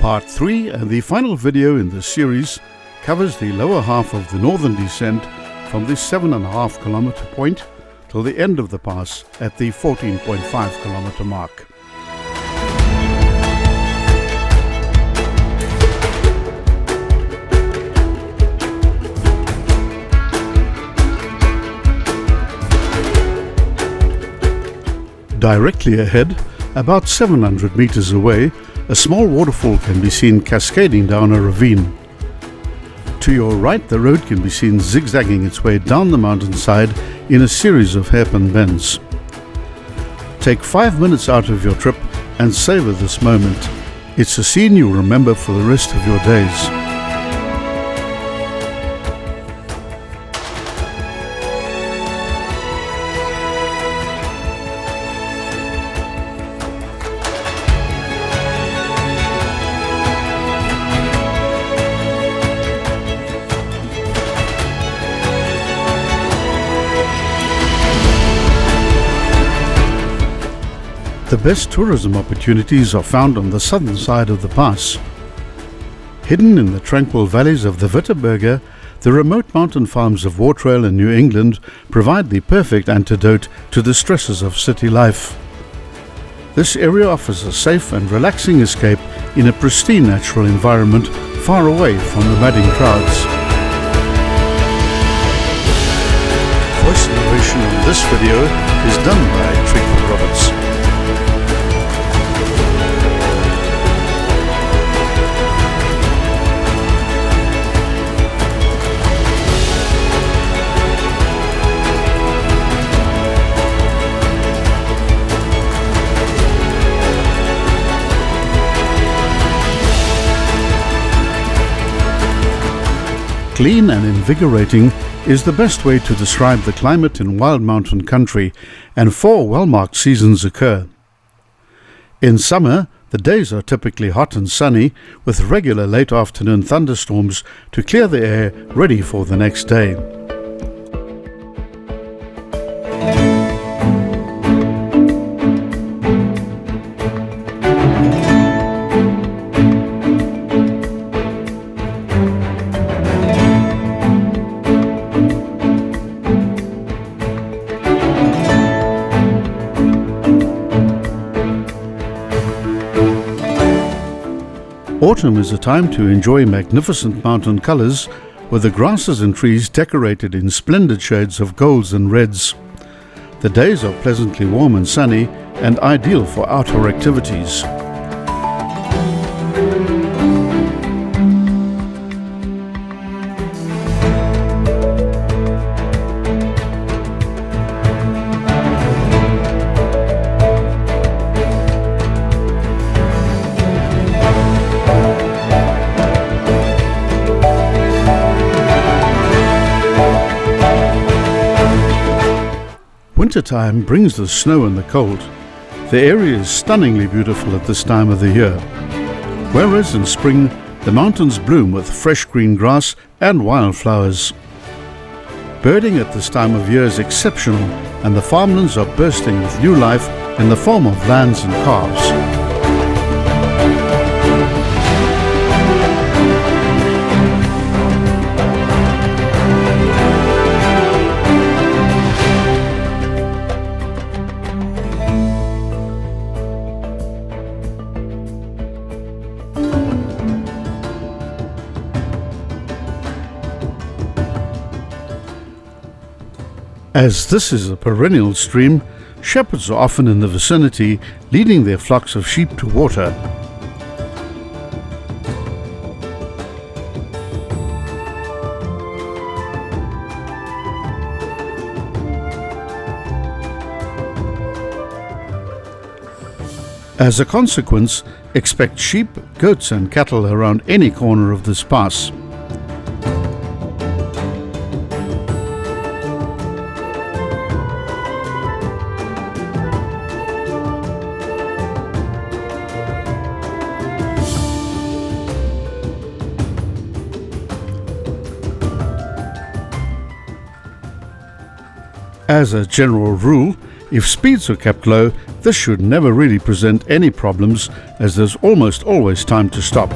Part 3 and the final video in this series covers the lower half of the northern descent from the 7.5 kilometer point till the end of the pass at the 14.5 kilometer mark. Directly ahead, about 700 meters away, a small waterfall can be seen cascading down a ravine. To your right, the road can be seen zigzagging its way down the mountainside in a series of hairpin bends. Take 5 minutes out of your trip and savor this moment. It's a scene you'll remember for the rest of your days. The best tourism opportunities are found on the southern side of the pass. Hidden in the tranquil valleys of the Witteberge, the remote mountain farms of Wartrail in New England provide the perfect antidote to the stresses of city life. This area offers a safe and relaxing escape in a pristine natural environment far away from the madding crowds. Voice narration on this video is done by Treacle Roberts. Clean and invigorating is the best way to describe the climate in wild mountain country, and 4 well-marked seasons occur. In summer, the days are typically hot and sunny, with regular late afternoon thunderstorms to clear the air ready for the next day. Autumn is a time to enjoy magnificent mountain colors, with the grasses and trees decorated in splendid shades of golds and reds. The days are pleasantly warm and sunny and ideal for outdoor activities. Wintertime brings the snow and the cold. The area is stunningly beautiful at this time of the year. Whereas in spring, the mountains bloom with fresh green grass and wildflowers. Birding at this time of year is exceptional, and the farmlands are bursting with new life in the form of lambs and calves. As this is a perennial stream, shepherds are often in the vicinity, leading their flocks of sheep to water. As a consequence, expect sheep, goats and cattle around any corner of this pass. As a general rule, if speeds are kept low, This should never really present any problems, as there's almost always time to stop.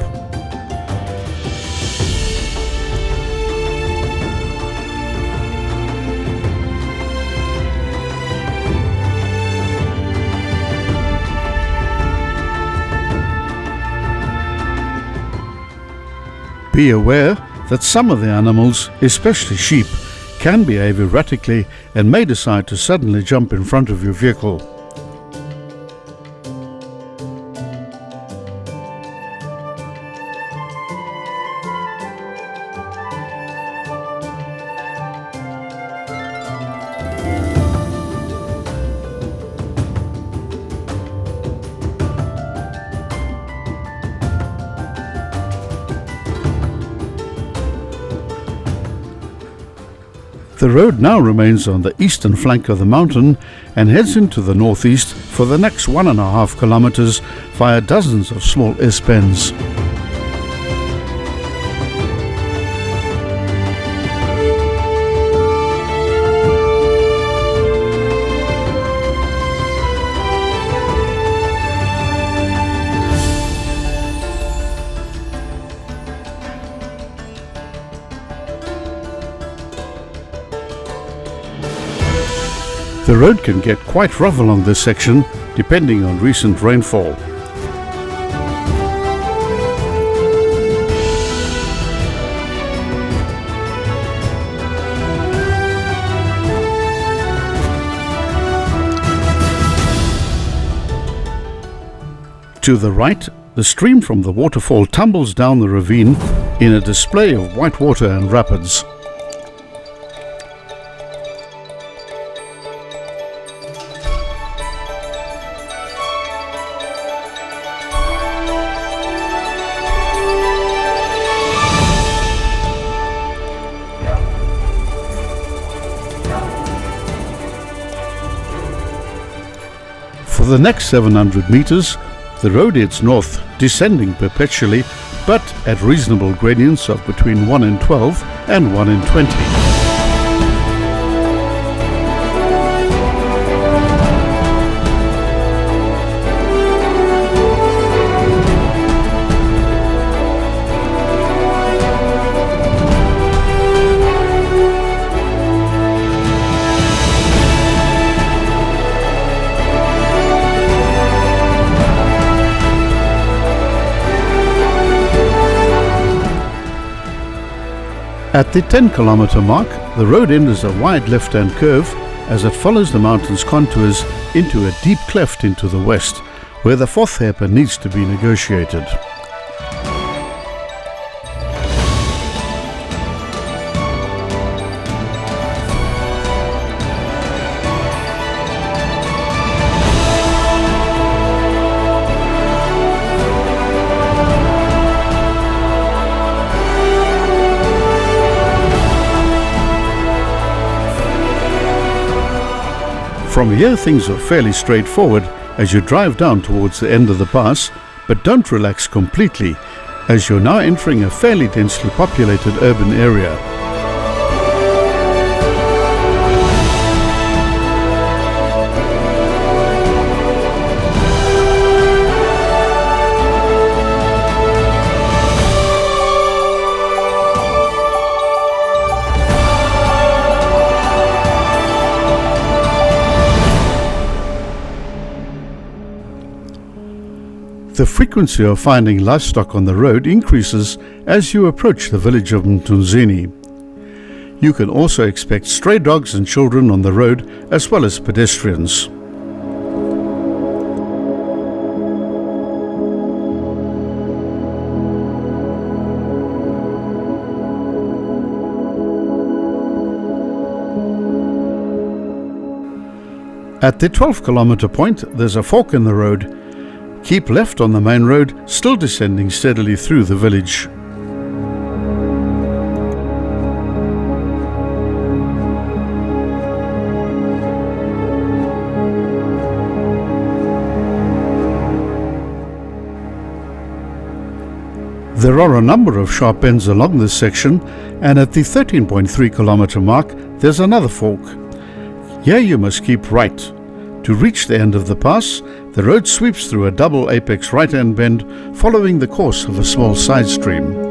Be aware that some of the animals, especially sheep, can behave erratically and may decide to suddenly jump in front of your vehicle. The road now remains on the eastern flank of the mountain and heads into the northeast for the next 1.5 kilometers via dozens of small S-bends. The road can get quite rough along this section, depending on recent rainfall. To the right, the stream from the waterfall tumbles down the ravine in a display of white water and rapids. For the next 700 meters, the road heads north, descending perpetually, but at reasonable gradients of between 1 in 12 and 1 in 20. At the 10-kilometer mark, the road enters a wide left-hand curve as it follows the mountain's contours into a deep cleft into the west, where the fourth hairpin needs to be negotiated. From here things are fairly straightforward as you drive down towards the end of the pass, but don't relax completely as you're now entering a fairly densely populated urban area. The frequency of finding livestock on the road increases as you approach the village of Mtunzini. You can also expect stray dogs and children on the road, as well as pedestrians. At the 12-kilometer point, there's a fork in the road. Keep left on the main road, still descending steadily through the village. There are a number of sharp bends along this section, and at the 13.3 kilometer mark, there's another fork. Here you must keep right. To reach the end of the pass, the road sweeps through a double apex right-hand bend following the course of a small side stream.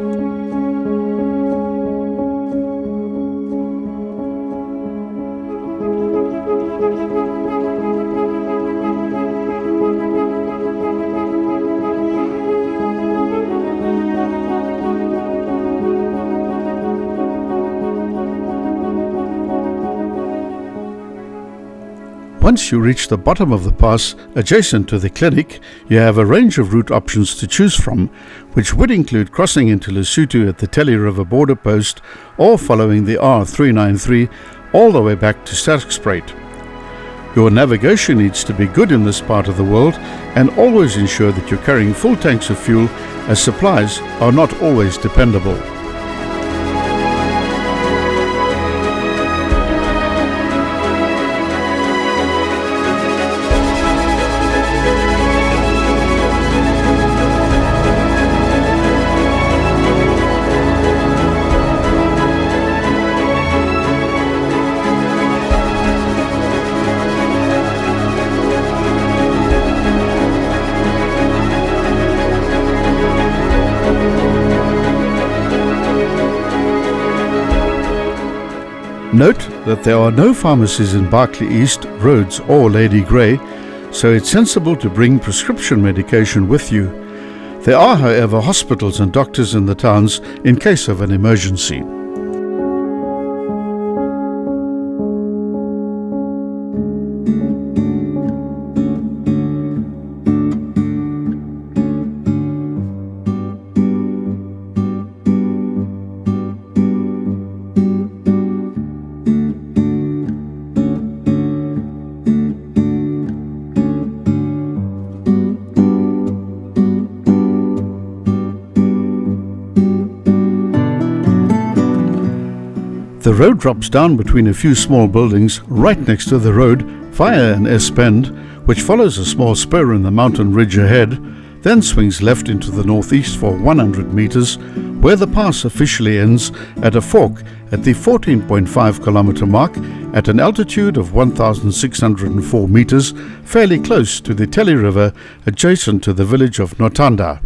Once you reach the bottom of the pass, adjacent to the clinic, you have a range of route options to choose from, which would include crossing into Lesotho at the Tele River border post or following the R393 all the way back to Sterkspruit. Your navigation needs to be good in this part of the world, and always ensure that you're carrying full tanks of fuel, as supplies are not always dependable. Note that there are no pharmacies in Berkeley East, Rhodes or Lady Grey, so it's sensible to bring prescription medication with you. There are, however, hospitals and doctors in the towns in case of an emergency. The road drops down between a few small buildings right next to the road via an S-bend, which follows a small spur in the mountain ridge ahead, then swings left into the northeast for 100 meters, where the pass officially ends at a fork at the 14.5 kilometer mark at an altitude of 1,604 meters, fairly close to the Tele River adjacent to the village of Notanda.